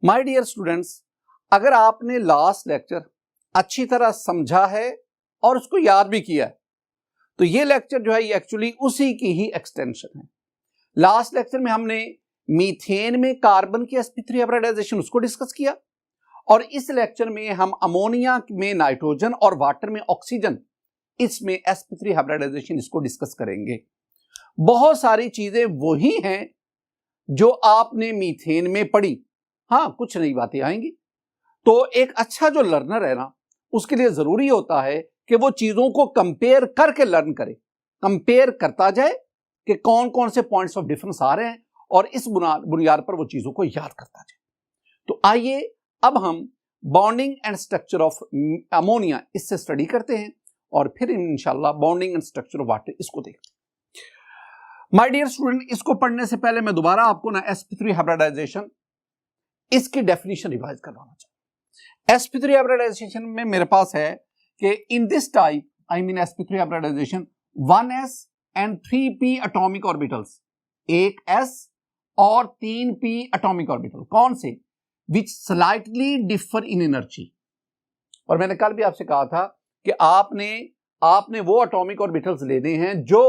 My dear students, अगर आपने last lecture अच्छी तरह समझा है और उसको याद भी किया है तो ये लेक्चर जो है ये एक्चुअली उसी की ही एक्सटेंशन है। लास्ट लेक्चर में हमने मीथेन में कार्बन की sp3 हाइब्रिडाइजेशन उसको डिस्कस किया और इस लेक्चर में हम अमोनिया में नाइट्रोजन और वाटर में ऑक्सीजन, इसमें sp3 हाइब्रिडाइजेशन इसको डिस्कस करेंगे। बहुत सारी चीजें वही हैं जो आपने मीथेन में पढ़ी, हाँ कुछ नई बातें आएंगी। तो एक अच्छा जो लर्नर है ना, उसके लिए जरूरी होता है कि वो चीजों को कंपेयर करके लर्न करे, कंपेयर करता जाए कि कौन कौन से पॉइंट्स ऑफ डिफरेंस आ रहे हैं और इस बुनियाद पर वो चीजों को याद करता जाए। तो आइए अब हम bonding and structure of ammonia इससे स्टडी करते हैं और फिर इंशाल्लाह bonding and structure of water इसको देखते हैं। माय डियर स्टूडेंट, इसको पढ़ने से पहले मैं दोबारा आपको ना sp3 हाइब्रिडाइजेशन इसकी डेफिनेशन रिवाइज करवाना चाहूंगा। sp3 हाइब्रिडाइजेशन में मेरे पास है कि in this type I mean sp3 hybridization 1s and 3p atomic orbitals, एक s और 3p एटॉमिक ऑर्बिटल, कौन से? Which slightly differ in energy. और मैंने कल भी आपसे कहा था कि आपने वो एटॉमिक ऑर्बिटल्स लेने हैं जो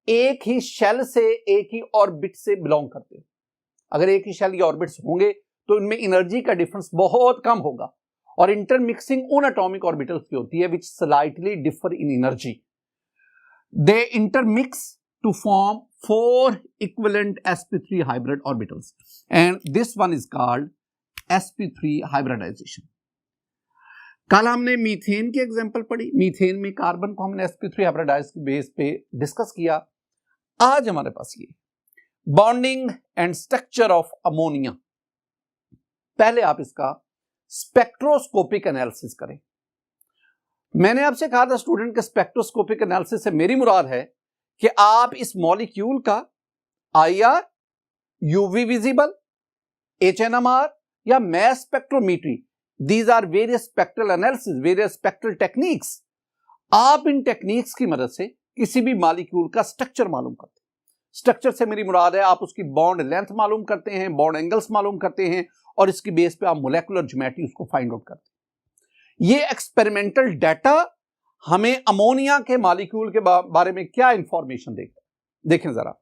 एक ही शेल से, एक ही ऑर्बिट से बिलोंग करते हैं। अगर एक ही शेल या ऑर्बिट्स होंगे तो इनमें एनर्जी का डिफरेंस बहुत कम होगा और इंटरमिक्सिंग उन एटॉमिक ऑर्बिटल्स की होती है which slightly differ in energy. They intermix to form 4 equivalent sp3 hybrid orbitals and this one is called sp3 hybridization। कल हमने मीथेन की एग्जांपल पढ़ी, मीथेन में कार्बन को हमने sp3 हाइब्रिडाइज के बेस पे डिस्कस किया। आज हमारे पास ये bonding and structure of ammonia. पहले आप इसका स्पेक्ट्रोस्कोपिक एनालिसिस करें। मैंने आपसे कहा था स्टूडेंट के स्पेक्ट्रोस्कोपिक एनालिसिस से मेरी मुराद है कि आप इस मॉलिक्यूल का IR, UV विजिबल, HNMR या mass spectrometry, these are various spectral analysis, various spectral techniques. आप इन टेक्निक्स की मदद से किसी भी मॉलिक्यूल का स्ट्रक्चर मालूम करते हैं। स्ट्रक्चर से मेरी मुराद है आप उसकी बॉन्ड लेंथ मालूम करते हैं, बॉन्ड एंगल्स मालूम करते हैं और इसकी बेस पे आप मोलेकुलर ज्योमेट्री उसको फाइंड आउट करते हैं। ये एक्सपेरिमेंटल डाटा हमें अमोनिया के मॉलिक्यूल के बारे में क्या इंफॉर्मेशन देता है, देखें जरा।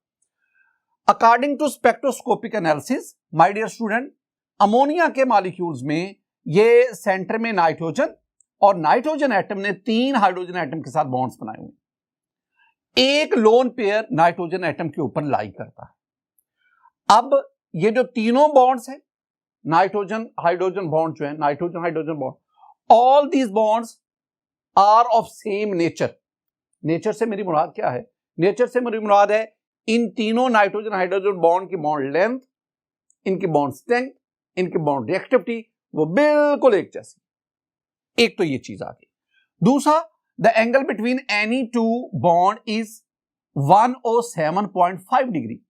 According to spectroscopic analysis my dear student, ammonia के मॉलिक्यूल्स में ये सेंटर में नाइट्रोजन और नाइट्रोजन एटम ने 3 हाइड्रोजन एटम के साथ बॉन्ड्स बनाए हुए। एक लोन पेयर नाइट्रोजन एटम के ऊपर लाई करता है। अब ये जो तीनों बॉन्ड्स हैं, नाइट्रोजन हाइड्रोजन बॉन्ड जो है, nitrogen hydrogen bond, all these bonds are of same nature. Nature से मेरी मुराद क्या है? नेचर से मेरी मुराद है इन तीनों नाइट्रोजन हाइड्रोजन बॉन्ड की बॉन्ड लेंथ, इनकी बॉन्ड स्ट्रेंथ, इनकी बॉन्ड रिएक्टिविटी वो बिल्कुल एक जैसी। एक तो ये चीज आ गई। दूसरा, the angle between any two bond is 107.5 degree.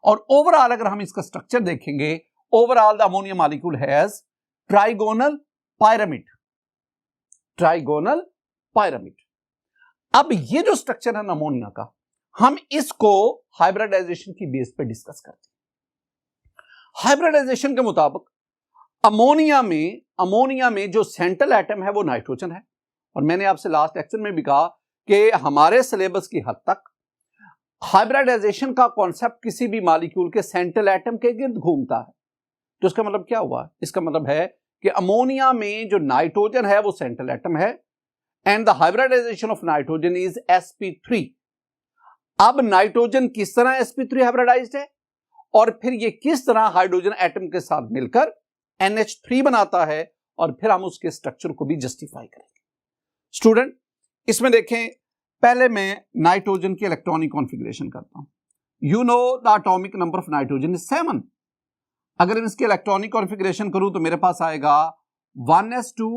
और ओवरऑल अगर हम इसका स्ट्रक्चर देखेंगे, overall the ammonia molecule has trigonal pyramid, trigonal pyramid. अब ये जो स्ट्रक्चर है अमोनिया का, हम इसको हाइब्रिडाइजेशन की बेस पे डिस्कस करते हैं। हाइब्रिडाइजेशन के मुताबिक अमोनिया में जो सेंट्रल एटम है वो नाइट्रोजन है। और मैंने आपसे लास्ट लेक्चर में भी कहा कि हमारे सिलेबस की हद तक हाइब्रिडाइजेशन का कॉन्सेप्ट किसी भी मॉलिक्यूल के सेंट्रल एटम के गिर्द घूमता है। तो इसका मतलब क्या हुआ? इसका मतलब है कि अमोनिया में जो नाइट्रोजन है वो सेंट्रल एटम है and the hybridization of nitrogen is sp3। अब नाइट्रोजन किस तरह sp3 हाइब्रिडाइज्ड है और फिर ये किस तरह हाइड्रोजन एटम के साथ मिलकर NH3 बनाता है और फिर हम उसके स्ट्रक्चर को भी जस्टिफाई करेंगे। स्टूडेंट, इसमें देखें, पहले मैं नाइट्रोजन की इलेक्ट्रॉनिक कॉन्फ़िगरेशन करता हूं। You know the atomic number of nitrogen is 7। अगर मैं इसकी इलेक्ट्रॉनिक कॉन्फ़िगरेशन करूं तो मेरे पास आएगा 1s2,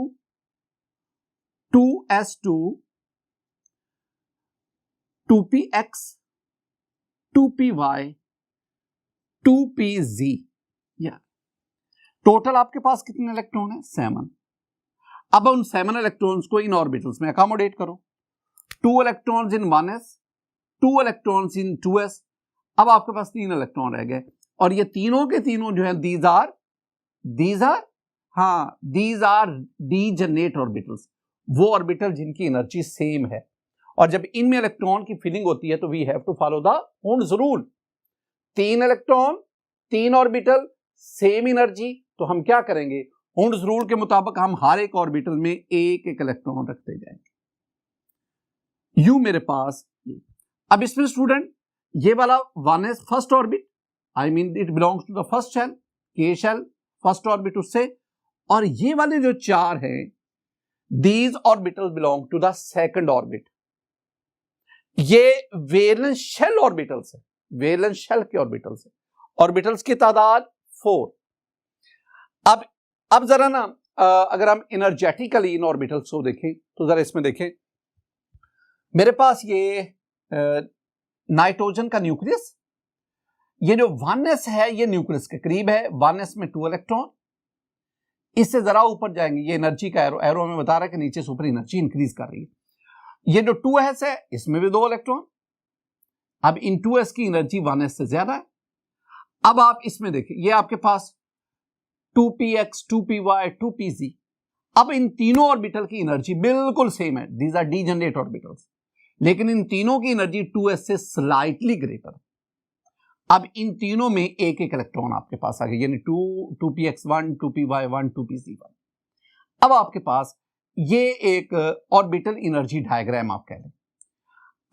2s2, 2px, 2py, 2pz। या टोटल आपके पास कितने इलेक्ट्रॉन है? 7। अब उन 7 इलेक्ट्रॉन्स को इन ऑर्बिटल्स में अकोमोडेट करो। 2 electrons in 1s, 2 electrons in 2s। अब आपके पास 3 इलेक्ट्रॉन रह गए और ये तीनों के तीनों जो है दीज आर दीज आर, हाँ दीज आर डीजनरेट ऑर्बिटल्स, वो ऑर्बिटल जिनकी एनर्जी सेम है। और जब इनमें इलेक्ट्रॉन की फिलिंग होती है तो we have to follow the Hund's rule. 3 electron 3 orbital same energy, तो हम क्या करेंगे, हुंड्स रूल के मुताबिक हम हर एक ऑर्बिटल में एक एक इलेक्ट्रॉन रखते जाएंगे। यू मेरे पास, अब इसमें स्टूडेंट ये वाला 1 है first orbit, I mean it belongs to the first shell, K shell first orbit उससे, और ये वाले जो 4 हैं these orbital belong to the second orbit. ये वैलेंस शेल ऑर्बिटल्स है, वैलेंस शेल के ऑर्बिटल्स है, ऑर्बिटल्स की तादाद 4। अब जरा ना अगर हम एनर्जेटिकली इन ऑर्बिटल्स को देखें तो जरा इसमें देखें, मेरे पास ये नाइट्रोजन का न्यूक्लियस, ये जो 1s है ये न्यूक्लियस के करीब है, 1s में 2 इलेक्ट्रॉन, इससे जरा ऊपर जाएंगे, ये एनर्जी का एरो में बता रहा है कि नीचे से ऊपर एनर्जी इंक्रीज कर रही है। ये जो 2s है इसमें भी 2 इलेक्ट्रॉन, अब इन 2s की एनर्जी 1s से ज्यादा है। अब आप इसमें देखिए, ये आपके पास 2px 2py 2pz, अब इन तीनों ऑर्बिटल की एनर्जी बिल्कुल सेम है, दीज आर डीजनरेट ऑर्बिटल्स, लेकिन इन तीनों की एनर्जी 2s से स्लाइटली ग्रेटर। अब इन तीनों में एक एक इलेक्ट्रॉन आपके पास आ गए, यानी 2px1 2py1 2pz1। अब आपके पास ये एक ऑर्बिटल एनर्जी डायग्राम आप कह लें।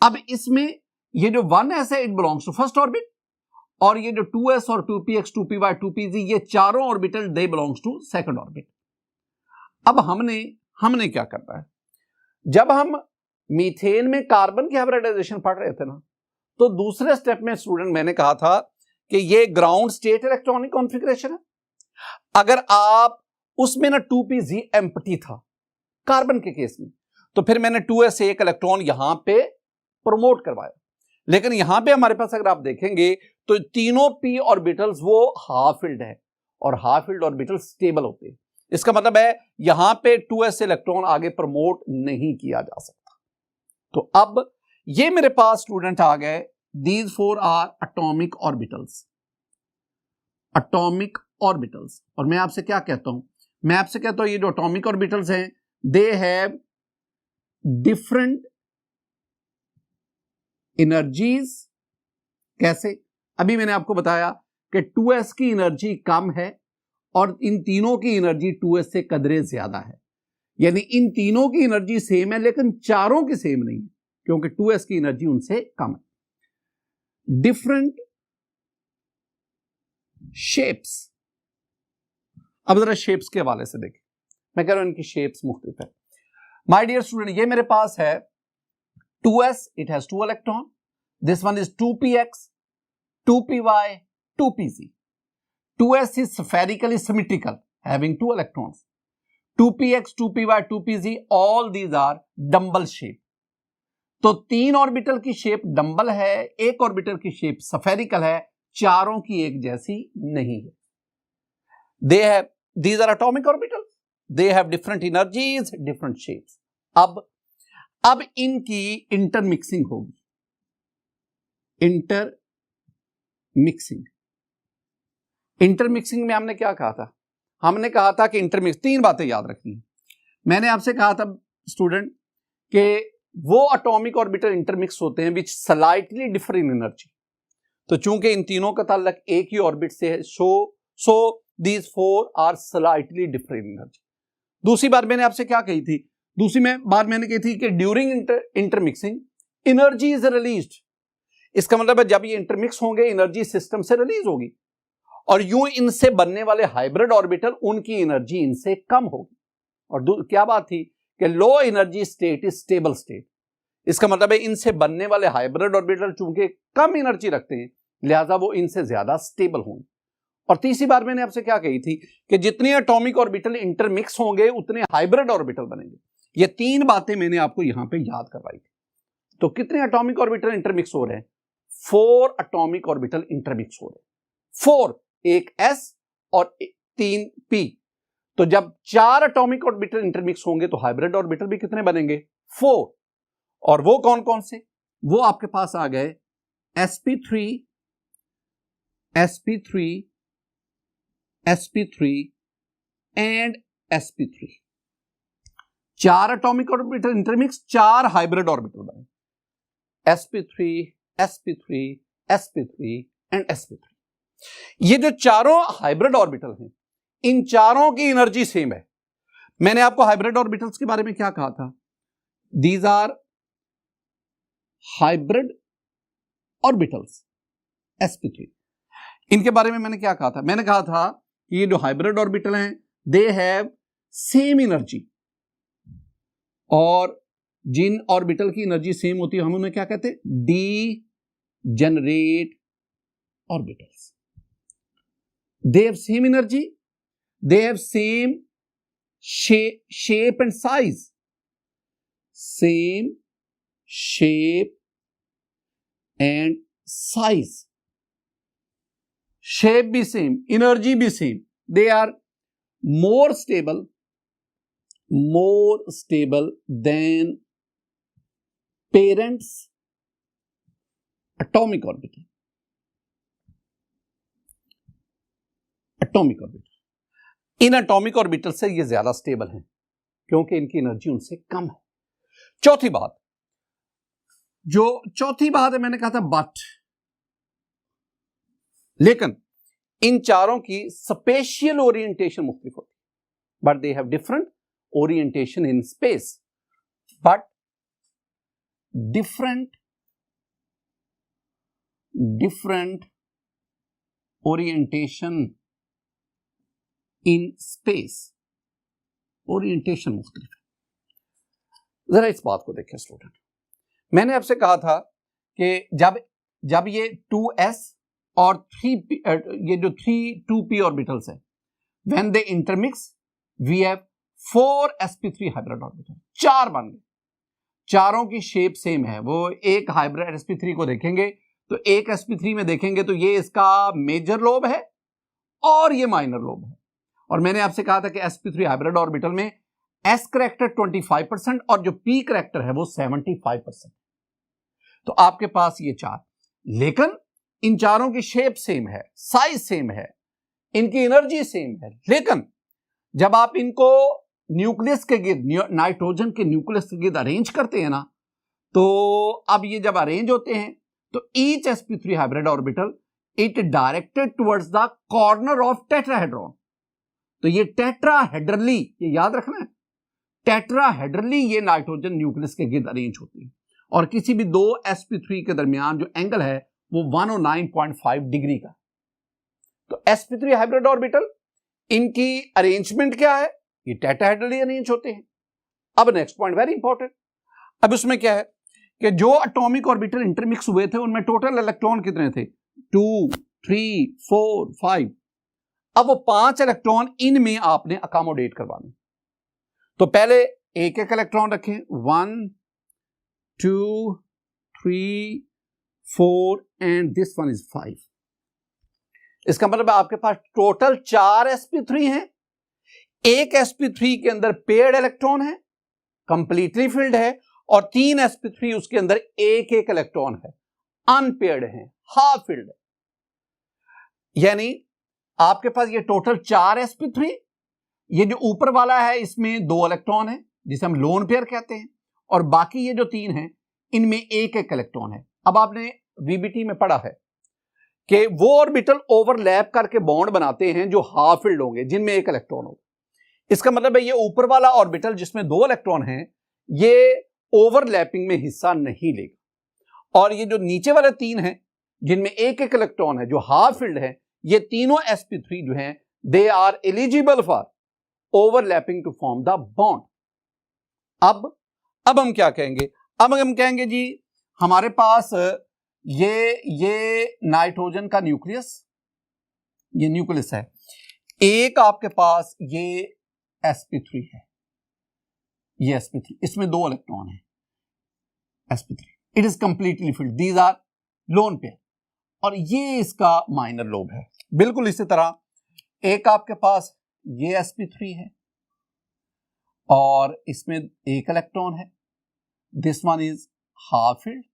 अब इसमें ये जो 1s है it belongs to first orbit, और ये जो 2s और 2px 2py 2pz ये चारों orbital they belongs to second orbit. अब हमने क्या करना है, जब हम मीथेन में कार्बन की हाइब्रिडाइजेशन पढ़ रहे थे ना, तो दूसरे स्टेप में स्टूडेंट मैंने कहा था कि ये ग्राउंड स्टेट इलेक्ट्रॉनिक कॉन्फ़िगरेशन है। अगर आप उसमें ना 2pz एम्प्टी था कार्बन के केस में, तो फिर मैंने 2s एक इलेक्ट्रॉन यहां पे प्रमोट करवाया, लेकिन यहां पे हमारे पास अगर आप देखेंगे तो तीनों p ऑर्बिटल्स वो हाफ फिल्ड है, और हाफ फिल्ड ऑर्बिटल स्टेबल होते हैं। इसका मतलब है यहां पे 2s इलेक्ट्रॉन आगे प्रमोट नहीं किया जा सकता। तो अब ये मेरे पास स्टूडेंट आ गए, these 4 are atomic orbitals, atomic orbitals. और मैं आपसे क्या कहता हूं, मैं आपसे कहता हूं ये जो एटॉमिक ऑर्बिटल्स हैं दे हैव डिफरेंट एनर्जीज। कैसे, अभी मैंने आपको बताया कि 2s की एनर्जी कम है और इन तीनों की एनर्जी 2s से कदरे ज्यादा है, यानी इन तीनों की एनर्जी सेम है लेकिन चारों की सेम नहीं है, क्योंकि 2s की एनर्जी उनसे कम है। डिफरेंट शेप्स, अब जरा शेप्स के हवाले से देखें, मैं कह रहा हूं इनकी शेप्स मुख्तलिफ है। माय डियर स्टूडेंट, ये मेरे पास है 2s, it has 2 electron, this one is 2px 2py 2pz, 2s is spherically symmetrical having 2 electrons, 2px 2py 2pz all these are dumbbell shape. तो 3 ऑर्बिटल की शेप डंबल है, एक ऑर्बिटल की shape spherical है, चारों की एक जैसी नहीं है। They have, these are atomic orbital, they have different energies different shapes. अब इनकी इंटरमिक्सिंग होगी, इंटरमिक्सिंग में हमने क्या कहा था, हमने कहा था कि इंटरमिक्स, 3 बातें याद रखनी है। मैंने आपसे कहा था स्टूडेंट कि वो एटॉमिक ऑर्बिटल इंटरमिक्स होते हैं विच स्लाइटली डिफर इन एनर्जी, तो चूंकि इन तीनों का ताल्लुक एक ही ऑर्बिट से है, so these 4 are slightly differ in energy. दूसरी बात मैंने आपसे क्या कही थी, बात मैंने कही थी कि during intermixing energy is released. इसका मतलब है जब ये इंटरमिक्स होंगे एनर्जी सिस्टम से रिलीज होगी, और यूं इनसे बनने वाले हाइब्रिड ऑर्बिटल उनकी एनर्जी इनसे कम होगी। और क्या बात थी कि low energy state is stable state. इसका मतलब है इनसे बनने वाले हाइब्रिड ऑर्बिटल चूंकि कम एनर्जी रखते हैं लिहाजा वो इनसे ज्यादा स्टेबल होंगे। और तीसरी बार मैंने आपसे क्या कही थी कि जितने एटॉमिक ऑर्बिटल इंटरमिक्स होंगे उतने हाइब्रिड ऑर्बिटल बनेंगे। ये 3 बातें मैंने आपको यहां पे याद करवाई थी। तो कितने एटॉमिक ऑर्बिटल इंटरमिक्स हो रहे हैं, 4 एटॉमिक ऑर्बिटल इंटरमिक्स हो रहे हैं, 4, एक s और 3 p। तो जब 4 एटॉमिक ऑर्बिटल इंटरमिक्स होंगे तो हाइब्रिड ऑर्बिटल भी कितने बनेंगे, 4। और वो कौन कौन से, वो आपके पास आ गए sp3 sp3 sp3 and sp3। 4 atomic orbital intermix, 4 hybrid orbital बने, sp3 sp3 sp3 and sp3। ये जो चारों हाइब्रिड ऑर्बिटल हैं, इन चारों की एनर्जी सेम है। मैंने आपको हाइब्रिड ऑर्बिटल्स के बारे में क्या कहा था? These are hybrid orbitals sp3। इनके बारे में मैंने क्या कहा था? मैंने कहा था कि ये जो हाइब्रिड ऑर्बिटल हैं, दे हैव सेम एनर्जी, और जिन ऑर्बिटल की एनर्जी सेम होती है हम उन्हें क्या कहते हैं? D generate orbitals. They have same energy, they have same shape and size, same shape and size, shape भी same, energy भी same, they are more stable than parents atomic orbital। In atomic orbital से ये ज्यादा stable हैं क्योंकि इनकी energy उनसे कम है। चौथी बात है, मैंने कहा था बट, लेकिन इन चारों की स्पेशियल ओरिएंटेशन मुख्तलिफ होती है, but they have different orientation in space, but different orientation in space, orientation मुख्तलिफ है। जरा इस बात को देखें स्टूडेंट, मैंने आपसे कहा था कि जब ये 2s और 3p, ये जो 2p ऑर्बिटल्स है, when they intermix we have 4 sp3 hybrid orbital, 4 बन गए, चारों की शेप सेम है। वो एक हाइब्रिड sp3 को देखेंगे तो एक sp3 में देखेंगे तो ये इसका मेजर लोब है और ये माइनर लोब है, और मैंने आपसे कहा था कि sp3 हाइब्रिड ऑर्बिटल में s करैक्टर 25% और जो p करैक्टर है वो 75%। तो आपके पास ये 4, लेकिन इन चारों की शेप सेम है, साइज सेम है, इनकी एनर्जी सेम है, लेकिन जब आप इनको न्यूक्लियस के गिर्द, नाइट्रोजन के न्यूक्लियस के गिर्द अरेंज करते हैं ना, तो अब ये जब अरेंज होते हैं तो each sp3 hybrid orbital it directed towards the corner of tetrahedron. तो ये टेट्राहेड्रली, ये याद रखना है, टेट्राहेड्रली ये नाइट्रोजन न्यूक्लियस के गिर्द अरेंज होती है, और किसी भी 2 sp3 के दरमियान जो एंगल है वो 109.5 डिग्री का। तो sp3 हाइब्रिड ऑर्बिटल, इनकी अरेंजमेंट क्या है? ये टेट्राहेड्रली अरेंज होते हैं। अब नेक्स्ट पॉइंट वेरी इंपॉर्टेंट, अब उसमें क्या है कि जो एटॉमिक ऑर्बिटल इंटरमिक्स हुए थे उनमें टोटल इलेक्ट्रॉन कितने थे? 2, 3, 4, 5। अब वो 5 इलेक्ट्रॉन इनमें आपने अकोमोडेट करवाने। तो पहले एक एक इलेक्ट्रॉन रखें, 1, 2, 3, 4 एंड दिस वन इज 5। इसका मतलब आपके पास टोटल 4 sp3 हैं। एक sp3 के अंदर पेयर्ड इलेक्ट्रॉन है, कंप्लीटली फिल्ड है, और 3 sp3 उसके अंदर एक एक इलेक्ट्रॉन है, अनपेयर्ड है, हाफ फिल्ड है। यानी आपके पास ये टोटल 4 sp3, ये जो ऊपर वाला है इसमें 2 इलेक्ट्रॉन है जिसे हम लोन पेयर कहते हैं, और बाकी ये जो 3 हैं इनमें एक एक इलेक्ट्रॉन है। अब आपने वीबीटी में पढ़ा है कि वो ऑर्बिटल ओवरलैप करके बॉन्ड बनाते हैं जो हाफ फिल्ड होंगे, जिनमें एक इलेक्ट्रॉन होगा। इसका मतलब है ये ऊपर वाला ऑर्बिटल जिसमें 2 इलेक्ट्रॉन हैं ये ओवरलैपिंग में हिस्सा नहीं लेगा, और ये जो नीचे वाले 3 हैं जिनमें एक एक इलेक्ट्रॉन है जो हाफ फिल्ड है, ये तीनों sp3 जो हैं they are eligible for overlapping to form the bond. अब हम क्या कहेंगे? अब हम कहेंगे जी हमारे पास ये नाइट्रोजन का न्यूक्लियस, ये न्यूक्लियस है, एक आपके पास ये sp3 है, ये sp3, इसमें 2 इलेक्ट्रॉन है sp3, it is completely filled, these are lone pair, और ये इसका माइनर लोब है। बिल्कुल इसी तरह एक आपके पास ये sp3 है और इसमें एक इलेक्ट्रॉन है, this one is half filled.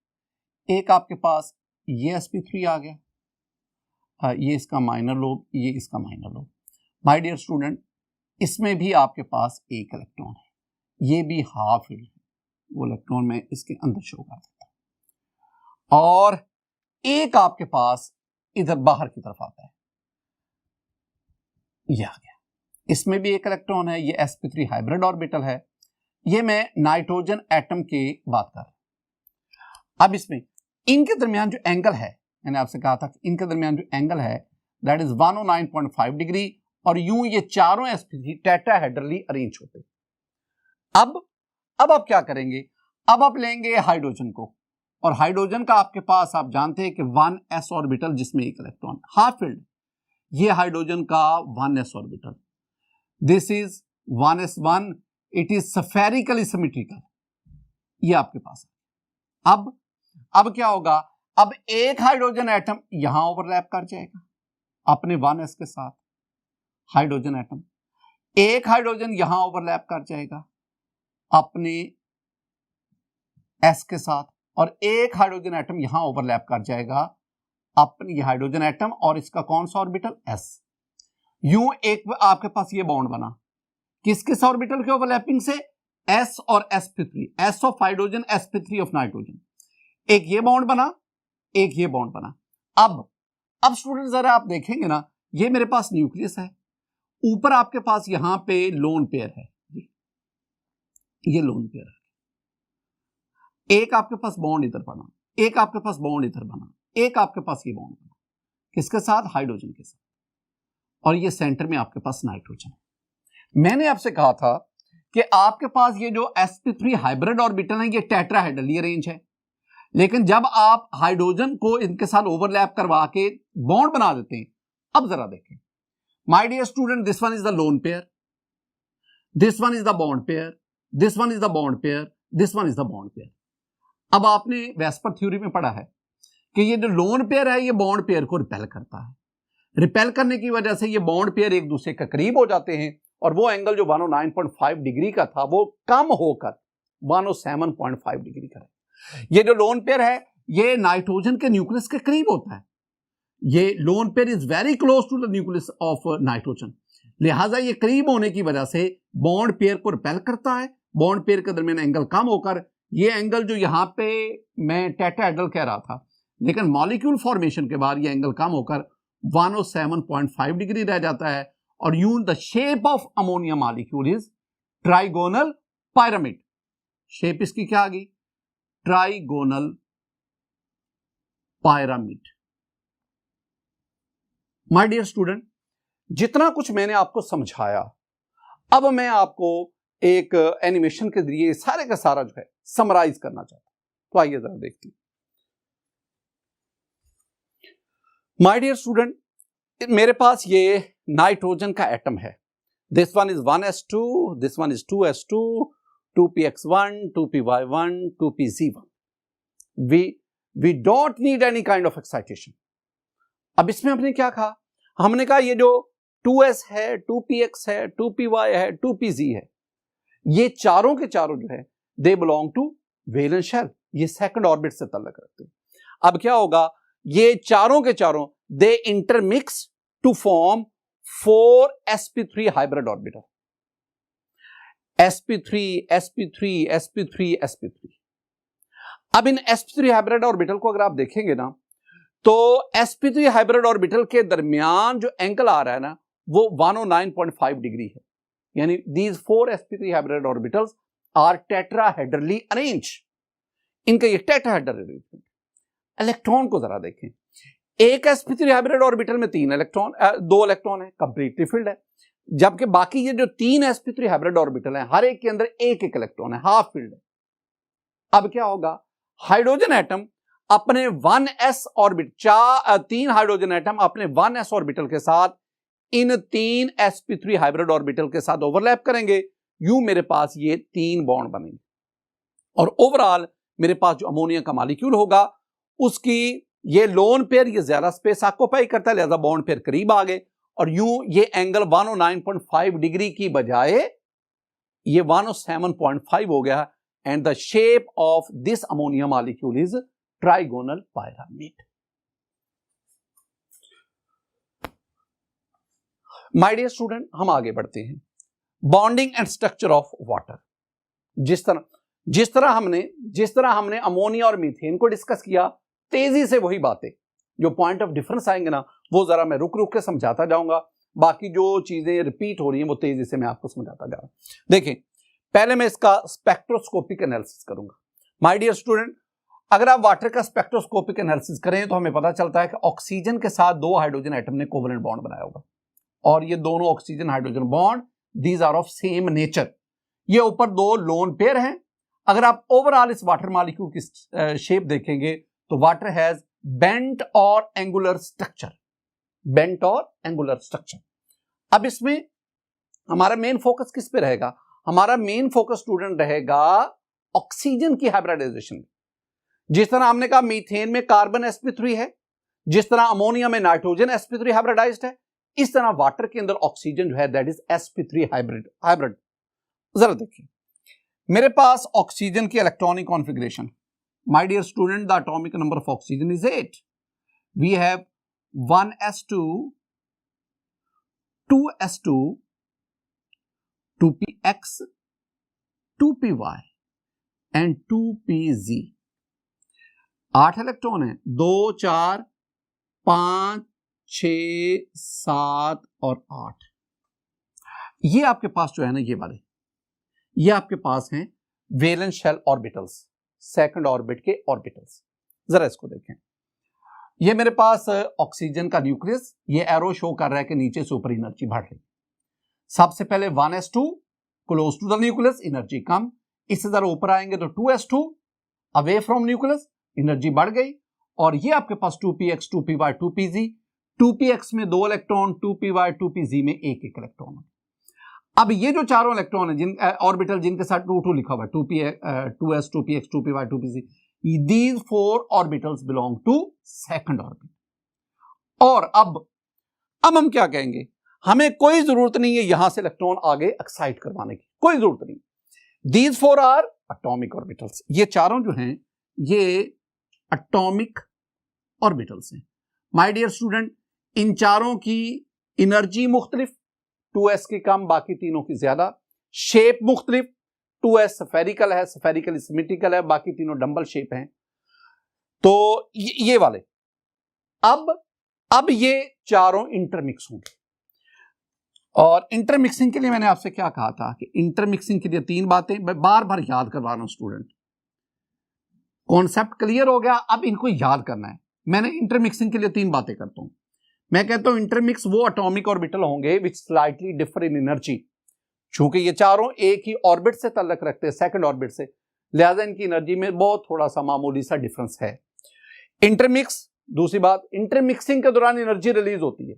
एक आपके पास ये sp3 आ गया, ये इसका माइनर लोब, ये इसका minor lobe. My dear student, इसमें भी आपके पास एक इलेक्ट्रॉन है, ये भी हाफ फील्ड है, वो इलेक्ट्रॉन मैं इसके अंदर शो कर देता हूं, और एक आपके पास इधर बाहर की तरफ आता है, ये आ गया। इसमें भी एक इलेक्ट्रॉन है, ये sp3 हाइब्रिड ऑर्बिटल है, ये मैं नाइट्रोजन एटम की बात कर रहा हूं। अब इसमें इनके दरमियान जो एंगल है, मैंने आपसे कहा था कि इनके दरमियान जो एंगल है दैट इज 109.5 डिग्री, और यूं ये चारों sp3 टेट्राहेड्रली अरेंज होते। अब आप क्या करेंगे, अब आप लेंगे हाइड्रोजन को, और हाइड्रोजन का आपके पास आप जानते हैं कि 1s ऑर्बिटल जिसमें एक इलेक्ट्रॉन, हाफ फील्ड, ये हाइड्रोजन का 1s orbital, this is 1s1, it is spherically symmetrical, ये आपके पास है। अब क्या होगा, अब एक हाइड्रोजन एटम यहां ओवरलैप कर जाएगा अपने 1s के साथ, हाइड्रोजन एटम, एक हाइड्रोजन यहां ओवरलैप कर जाएगा अपने s के साथ, और एक हाइड्रोजन एटम यहां ओवरलैप कर जाएगा अपने हाइड्रोजन एटम और इसका कौन सा ऑर्बिटल, s। यूं एक आपके पास ये बॉन्ड बना, किस किस ऑर्बिटल के ओवरलैपिंग से, s और sp3, s of hydrogen, sp3 of nitrogen, एक ये बॉन्ड बना, एक ये बॉन्ड बना। अब स्टूडेंट जरा आप देखेंगे ना, ये मेरे पास न्यूक्लियस है, ऊपर आपके पास यहां पे लोन पेयर है, ये लोन पेयर है, एक आपके पास बॉन्ड इधर बना, एक आपके पास बॉन्ड इधर बना, एक आपके पास ये बॉन्ड बना, किसके साथ, हाइड्रोजन के साथ, और ये सेंटर में आपके पास नाइट्रोजन है। मैंने आपसे कहा था कि आपके पास ये जो sp3 हाइब्रिड ऑर्बिटल है ये टेट्राहेड्रली अरेंज है, लेकिन जब आप हाइड्रोजन को इनके साथ ओवरलैप करवा के बॉन्ड बना देते हैं, अब जरा देखें my dear student, this one is the lone pair, this one is the bond pair, this one is the bond pair, this one is the bond pair. अब आपने वेस्पर थ्योरी में पढ़ा है कि ये जो लोन पेयर है ये बॉन्ड पेयर को रिपेल करता है, रिपेल करने की वजह से ये बॉन्ड पेयर एक दूसरे के करीब हो जाते हैं, और वो एंगल जो 109.5 डिग्री का था वो कम होकर 107.5 डिग्री का है। ये जो लोन पेयर है ये नाइट्रोजन के न्यूक्लियस के करीब होता है, ये lone pair is very close to the nucleus of nitrogen, लिहाजा ये करीब होने की वजह से बॉन्ड पेयर को रिपेल करता है, बॉन्ड पेयर के दरमियान एंगल कम होकर ये एंगल जो यहां पे मैं टेट्राहेड्रल कह रहा था, लेकिन मॉलिक्यूल फॉर्मेशन के बाद ये एंगल कम होकर 107.5 डिग्री रह जाता है, और यूं the shape of ammonia molecule is trigonal pyramid. Shape इसकी क्या आ गई, trigonal pyramid. My dear student, जितना कुछ मैंने आपको समझाया, अब मैं आपको एक एनिमेशन के जरिए सारे का सारा जो है समराइज करना चाहता हूं, तो आइए जरा देखते हैं। माय डियर स्टूडेंट, मेरे पास ये नाइट्रोजन का एटम है, this one is 1s2, this one is 2s2, 2px1, 2py1, 2pz1। we don't need any kind of excitation। अब इसमें हमने क्या कहा, हमने कहा ये जो 2s है, 2px है, 2py है, 2pz है, ये चारों के चारों जो है they belong to valence shell, ये सेकंड ऑर्बिट से ताल्लुक रखते हैं। अब क्या होगा, ये चारों के चारों they intermix to form 4 sp3 hybrid orbital, sp3 sp3 sp3 sp3। अब इन sp3 हाइब्रिड ऑर्बिटल को अगर आप देखेंगे ना, तो sp3 हाइब्रिड ऑर्बिटल के दरमियान जो एंगल आ रहा है ना वो 109.5 डिग्री है, यानी these 4 sp3 hybrid orbitals are tetrahedrally arrange, इनका ये टेट्राहेड्रल अरेंजमेंट। इलेक्ट्रॉन को जरा देखें, एक sp3 हाइब्रिड ऑर्बिटल में 2 इलेक्ट्रॉन है, कंप्लीटली फिल्ड है, जबकि बाकी ये जो 3 sp3 हाइब्रिड ऑर्बिटल है हर एक के अंदर एक एक इलेक्ट्रॉन है, हाफ फील्ड है। अब क्या होगा, हाइड्रोजन एटम अपने 1s ऑर्बिट, 3 हाइड्रोजन एटम अपने 1s ऑर्बिटल के साथ इन 3 sp3 हाइब्रिड ऑर्बिटल के साथ ओवरलैप करेंगे, यूं मेरे पास ये 3 बॉन्ड बनेंगे, और ओवरऑल मेरे पास जो अमोनिया का मॉलिक्यूल होगा उसकी ये लोन पेयर ये ज्यादा स्पेस ऑक्यूपाई करता है, लिहाजा बॉन्ड पेयर करीब आ गए, और यूं ये एंगल 109.5 डिग्री की बजाय ये 107.5 हो गया, and the shape of this ammonia molecule is trigonal pyramid. My dear student, हम आगे बढ़ते हैं। Bonding and structure of water. जिस तरह हमने अमोनिया और मीथेन को डिस्कस किया, तेजी से वही बातें, जो पॉइंट ऑफ डिफरेंस आएंगे ना, वो जरा मैं रुक रुक के समझाता जाऊंगा। बाकी जो चीजें रिपीट हो रही हैं वो तेजी से मैं आपको समझाता जा रहा हूं। देखिए, पहले मैं इसका स्पेक्ट्रोस्कोपिक एनालिसिस करूंगा। माय डियर स्टूडेंट, अगर आप वाटर का स्पेक्ट्रोस्कोपिक एनालिसिस करें तो हमें पता चलता है कि ऑक्सीजन के साथ 2 हाइड्रोजन एटम ने कोवेलेंट बॉन्ड बनाया होगा, और ये दोनों oxygen hydrogen bond, these are of same nature. ये ऊपर 2 लोन पेयर हैं। अगर आप ओवरऑल इस वाटर मॉलिक्यूल की शेप देखेंगे तो वाटर हैज बेंट और एंगुलर स्ट्रक्चर, बेंट और एंगुलर स्ट्रक्चर। अब इसमें हमारा मेन फोकस किस पे रहेगा? हमारा मेन फोकस स्टूडेंट रहेगा ऑक्सीजन की हाइब्रिडाइजेशन। जिस तरह हमने कहा मीथेन में कार्बन sp3 है, जिस तरह अमोनिया में नाइट्रोजन sp3 हाइब्रिडाइज्ड है, इस तरह वाटर के अंदर ऑक्सीजन जो है दैट इज sp3 हाइब्रिड। जरा देखिए, मेरे पास ऑक्सीजन की electronic configuration, my dear student, the atomic number of oxygen is 8। We have 1s2, 2s2, 2px, 2py and 2pz। 8 electron है, 2, 4, 5, 6, 7 और 8। ये आपके पास जो है ना, ये आपके पास हैं valence shell orbitals, second orbit के ऑर्बिटल्स। जरा इसको देखें, ये मेरे पास ऑक्सीजन का न्यूक्लियस, ये एरो शो कर रहा है कि नीचे से ऊपर एनर्जी बढ़ रही। सबसे पहले 1s2 close to the nucleus, energy कम। इससे जरा ऊपर आएंगे तो 2s2 away from nucleus, energy बढ़ गई। और ये आपके पास 2px, 2py, 2pz। 2px में 2 इलेक्ट्रॉन, 2py, 2pz में 1 इलेक्ट्रॉन। अब ये जो चारों इलेक्ट्रॉन है, जिन ऑर्बिटल जिनके साथ 2 लिखा हुआ है, 2s, 2px, 2py, 2pz, these 4 orbitals belong to second orbit। और अब हम क्या कहेंगे? हमें कोई जरूरत नहीं है यहां से इलेक्ट्रॉन आगे एक्साइट करवाने की, कोई जरूरत नहीं। These 4 are atomic orbitals। ये चारों जो हैं ये एटॉमिक ऑर्बिटल्स हैं। माय डियर स्टूडेंट, इन चारों की एनर्जी मुख्तलिफ, 2s की कम, बाकी तीनों की ज्यादा। शेप मुख्तलिफ, 2s स्फेरिकल है, स्फेरिकल सिमेट्रिकल है, बाकी तीनों डंबल शेप हैं। तो ये वाले अब ये चारों इंटरमिक्स होंगे। और इंटरमिक्सिंग के लिए मैंने आपसे क्या कहा था कि इंटरमिक्सिंग के लिए 3 बातें मैं बार बार याद करवा रहा हूं स्टूडेंट। कॉन्सेप्ट क्लियर हो गया, अब इनको याद करना है। मैंने इंटरमिक्सिंग के लिए 3 बातें करता हूं। मैं कहता हूं इंटरमिक्स वो एटॉमिक ऑर्बिटल होंगे विच स्लाइटली डिफर इन एनर्जी। चूंकि ये चारों एक ही ऑर्बिट से ताल्लुक रखते हैं, सेकंड ऑर्बिट से, लिहाजा इनकी एनर्जी में बहुत थोड़ा सा मामूली सा डिफरेंस है। इंटरमिक्स, दूसरी बात, इंटरमिक्सिंग के दौरान एनर्जी रिलीज होती है,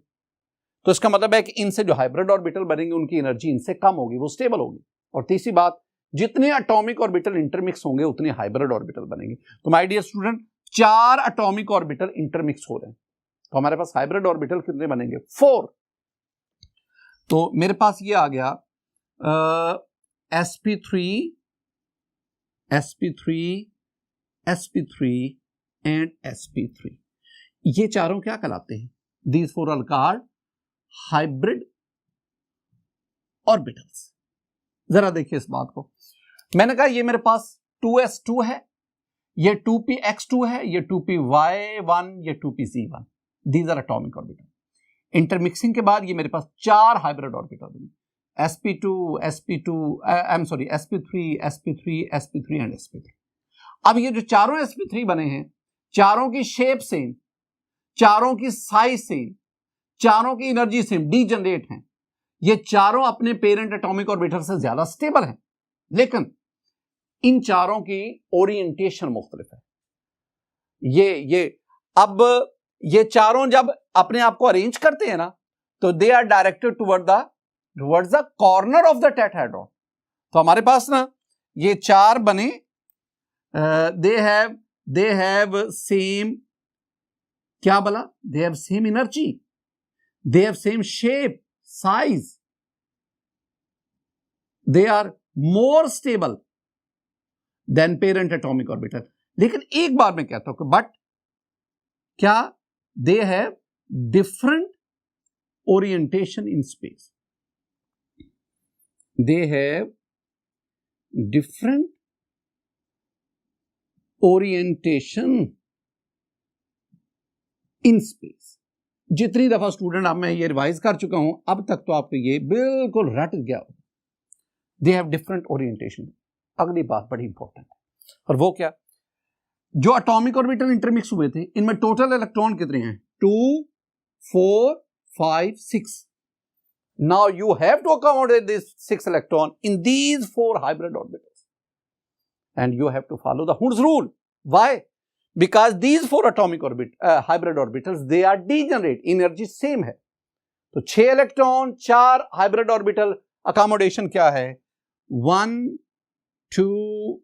तो इसका मतलब है कि इनसे जो हाइब्रिड ऑर्बिटल बनेंगे उनकी एनर्जी इनसे कम होगी, वो स्टेबल होगी। और तीसरी बात, जितने एटॉमिक ऑर्बिटल इंटरमिक्स होंगे उतने हाइब्रिड ऑर्बिटल बनेंगे। तो my dear student, 4 atomic orbital intermix हो रहे हैं, तो हमारे पास हाइब्रिड ऑर्बिटल कितने बनेंगे? 4। तो मेरे पास ये आ गया sp3, sp3, sp3 and sp3। ये चारों क्या कहलाते हैं? These 4 are called hybrid orbitals. जरा देखिए इस बात को, मैंने कहा ये मेरे पास 2s2 है, ये 2px2 है, ये 2py1, ये 2pz1। These are atomic orbital. Intermixing के बाद ये मेरे पास 4 हाइब्रिड ऑर्बिटल बने, sp2, sp3, sp3, sp3 and sp3। अब ये जो चारों sp3 बने हैं, चारों की शेप सेम, चारों की साइज सेम, चारों की एनर्जी सेम, डीजनरेट हैं। ये चारों अपने पेरेंट एटॉमिक ऑर्बिटल से ज्यादा स्टेबल हैं, लेकिन इन चारों की ओरिएंटेशन मुख्तलिफ है। अब ये चारों जब अपने आप को अरेंज करते हैं ना, तो they are directed towards the corner of the tetrahedron. तो हमारे पास ना ये 4 बने, दे हैव सेम, क्या बोला? They have same energy, they have same shape, size, they are more stable than parent atomic orbital। लेकिन एक बार मैं कहता हूं कि बट क्या they have different orientation in space। they have different orientation in space. जितनी दफा स्टूडेंट अब मैं ये रिवाइज कर चुका हूं, अब तक तो आपको ये बिल्कुल रट गया होगा. दे हैव डिफरेंट ओरिएंटेशन. अगली बात बड़ी इंपॉर्टेंट है, और वो क्या? जो एटॉमिक ऑर्बिटल इंटरमिक्स हुए थे, इनमें टोटल इलेक्ट्रॉन कितने हैं? 2, 4, 5, 6. Now you have to accommodate these 6 electrons in these 4 hybrid orbitals, and you have to follow the Hund's rule. Why? Because these 4 atomic hybrid orbitals, they are degenerate. Energy same है. तो 6 electron, 4 hybrid orbital. Accommodation क्या है? 1, 2,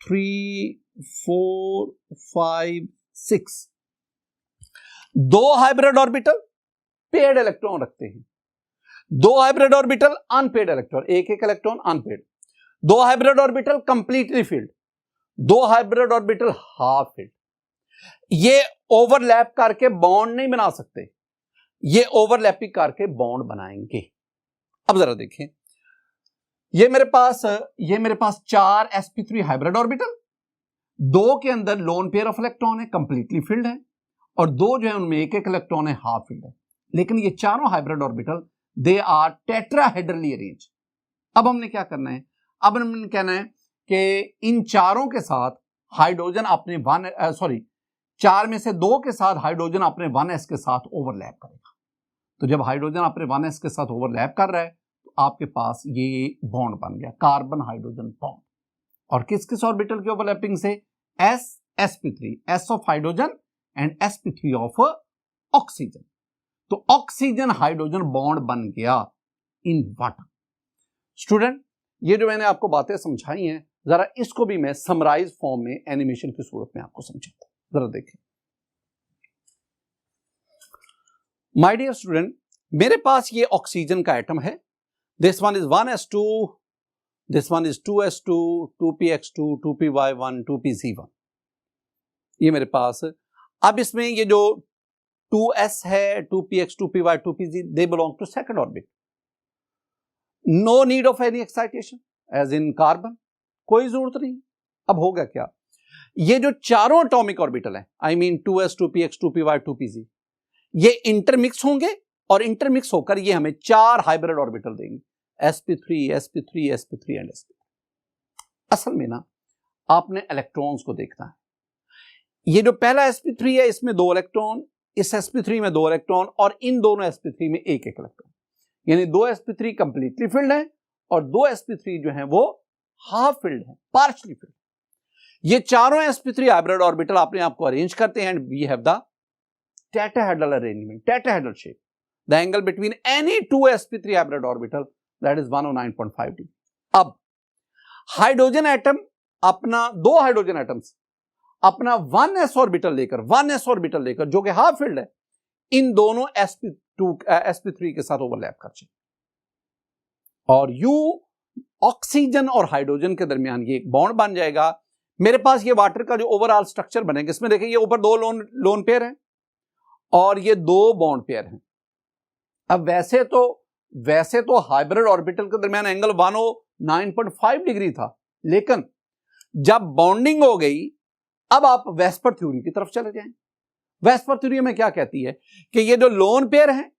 3, 4, 5, 6. 2 hybrid orbital paid electron रखते हैं. 2 hybrid orbital unpaired electron, एक electron unpaired. 2 hybrid orbital completely filled. 2 hybrid orbital half filled. ये overlap करके bond नहीं बना सकते, ये ओवरलैपिंग करके बॉन्ड बनाएंगे. अब जरा देखें, ये मेरे पास 4 sp3 हाइब्रिड ऑर्बिटल. 2 के अंदर लोन पेयर ऑफ इलेक्ट्रॉन है, कंप्लीटली फील्ड है, और 2 जो है उनमें एक इलेक्ट्रॉन है, हाफ फील्ड है. लेकिन ये चारों hybrid orbital they are tetrahedrally arrange. अब हमने क्या करना है? अब हमने कहना है कि इन चारों के साथ हाइड्रोजन अपने 4 में से 2 के साथ हाइड्रोजन अपने 1s के साथ ओवरलैप करेगा. तो जब हाइड्रोजन अपने 1s के साथ ओवरलैप कर रहा है तो आपके पास ये बॉन्ड बन गया, कार्बन हाइड्रोजन बॉन्ड. और किस किस ऑर्बिटल की ओवरलैपिंग से? sp3, s of hydrogen and sp3 of oxygen. तो ऑक्सीजन हाइड्रोजन बॉन्ड बन गया इन वाटर. स्टूडेंट, ये जो मैंने आपको बातें समझाई हैं, जरा इसको भी मैं समराइज फॉर्म में एनिमेशन की सूरत में आपको समझाता हूं. जरा देखें. माय डियर स्टूडेंट, मेरे पास ये ऑक्सीजन का एटम है. This one is 1s2, this one is 2s2, 2px2, 2py1, 2pz1. ये मेरे पास. अब इसमें ये जो 2s है, 2px, 2py, 2pz, they belong to second orbit. No need of any excitation as in carbon. कोई जरूरत नहीं. अब होगा क्या? ये जो चारों एटॉमिक ऑर्बिटल हैं, I mean 2s, 2px, 2py, 2pz, ये इंटरमिक्स होंगे, और इंटरमिक्स होकर ये हमें 4 हाइब्रिड ऑर्बिटल देंगे. sp3, sp3, sp3 and sp3. असल में ना आपने इलेक्ट्रॉन्स को देखना है. ये जो पहला sp3 है, इसमें 2 इलेक्ट्रॉन, इस sp3 में 2 इलेक्ट्रॉन, और इन दोनों sp3 में एक इलेक्ट्रॉन. यानी 2 sp3 कंप्लीटली फील्ड है, और 2 sp3 जो है वो हाफ फील्ड है, पार्शियली फील्ड. ये चारों sp3 हाइब्रिड ऑर्बिटल अपने आप को अरेंज करते हैं, and we have the tetrahedral arrangement, tetrahedral shape. The angle between any 2 sp3 hybrid orbital that is 109.5 degree. अब हाइड्रोजन एटम अपना 2 हाइड्रोजन एटम्स अपना 1s ऑर्बिटल लेकर जो कि हाफ फील्ड है, इन दोनों sp3 के साथ ओवरलैप कर जाए, और यू ऑक्सीजन और हाइड्रोजन के दरमियान ये एक बॉन्ड बन जाएगा. मेरे पास ये वाटर का जो ओवरऑल स्ट्रक्चर बनेगा, इसमें देखिए ये ऊपर 2 लोन पेयर हैं और ये 2 बॉन्ड पेयर हैं. अब वैसे तो हाइब्रिड ऑर्बिटल के दरमियान एंगल 109.5 डिग्री था, लेकिन जब बॉन्डिंग हो गई, अब आप वेस्पर थ्योरी की तरफ चले जाएं. वेस्पर थ्योरी में क्या कहती है कि ये जो लोन पेयर हैं,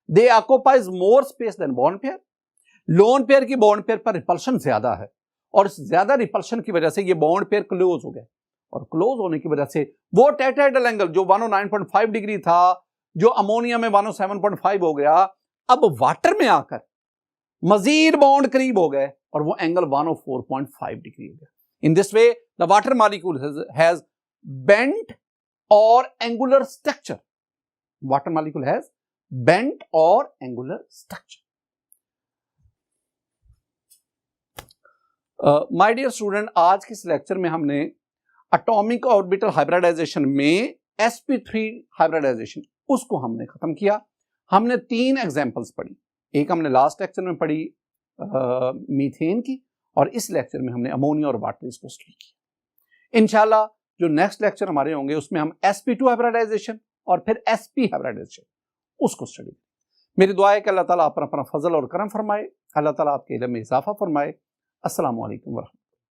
they occupies more space than bond pair. Lone pair की बॉन्ड पेयर पर रिपल्शन ज्यादा है, और ज्यादा रिपल्शन की वजह से ये बॉन्ड पेयर क्लोज हो गए, और क्लोज होने की वजह से वो टेट्राहेड्रल एंगल जो 109.5 डिग्री था, जो अमोनिया में 107.5 हो गया, अब वाटर में आकर मजीद बॉन्ड करीब हो गए, और वो एंगल 104.5 डिग्री हो गया. In this way, the water molecule has bent or angular structure. Water molecule has bent or angular structure. My dear student, आज के इस लेक्चर में हमने एटॉमिक ऑर्बिटल हाइब्रिडाइजेशन में sp3 हाइब्रिडाइजेशन उसको हमने खत्म किया. हमने 3 एग्जांपल्स पढ़ी. एक हमने लास्ट लेक्चर में पढ़ी मीथेन की, और इस लेक्चर में हमने अमोनिया और वाटर इसको स्टडी किया. इंशाल्लाह जो नेक्स्ट लेक्चर हमारे होंगे उसमें हम sp2 हाइब्रिडाइजेशन और फिर sp हाइब्रिडाइजेशन उसको स्टडी. मेरी दुआ है कि अल्लाह ताला आप पर अपना फजल और करम फरमाए, अल्लाह ताला आपके इल्म में इजाफा फरमाए। अस्सलामु अलैकुम वरहमतुल्लाह।